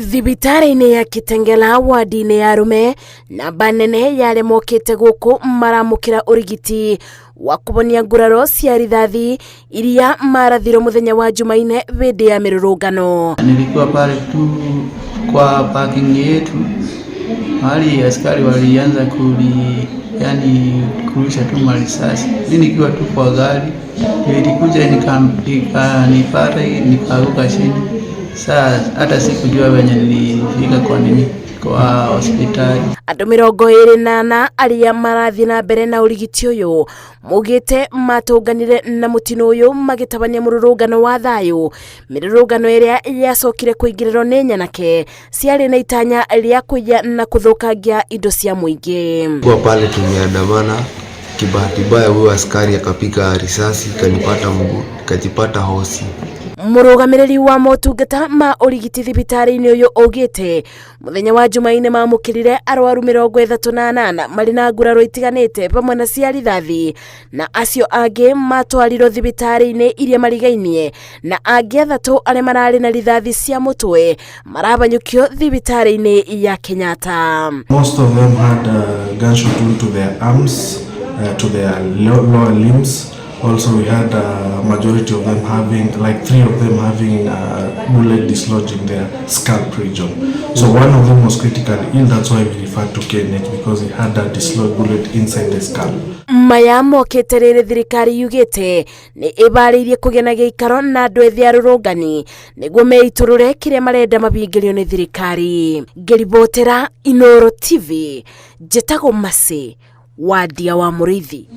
Thibitari-inĩ ya Kitengela wadi-inĩ ya Rume namba nene yale mokite guku maramukira urigiti wa kubonia nguraro cia rithathi iria marathiro muthenya wa Jumaine hĩndĩ ya mirurungano. Nilikuwa pale tu kwa parking yetu, hali askari walianza kurusha tu marisasi. Mimi nikiwa tu kwa gari, nilikuja nikanipata nikaanguka chini. Sasa hata sikujua venye nilifika kwa hospitali. Andũ 28 aria marathi na mbere na urigiti uyu mugite matunganire na mutino uyu magitabania mururungano wa thayu. Mirurungano iria yacokire kuingiriro ni nyanake ciari na itanya ria kuya na kuthukangia indo cia muingi. Kwa pale tumeandamana, kibahati mbaya huyo askari akapiga risasi kanipata mguu, kajipata hosi. Murugamiriri wa motungata ma urigiti thibitari-inĩ uyu ugite muthenya wa Jumaine mamukirire arwaru 38 mari na nguraro itiganite pamwe na cia rithathi, na acio angi matwarirwo thibitari-inĩ iria marigainie, na angi 3 aria marari na rithathi cia mutwe marabanyukio thibitari-inĩ ya Kenyatta. Most of them had gunshot wound to their arms, to their lower limbs. Also, we had a majority of them having, like 3 of them having bullet dislodged in their scalp region. So one of them was critically ill. That's why we referred to KNH, because he had a dislodged bullet inside the scalp. Maya mokite riri thirikari yugite ni ibariirie kugena giikaro na andu ethi arurungani niguo meiturure kiria marenda mabingirio ni thirikari. Ngiribotera Inooro TV, Njetago Masi, wadia wa Muriithi.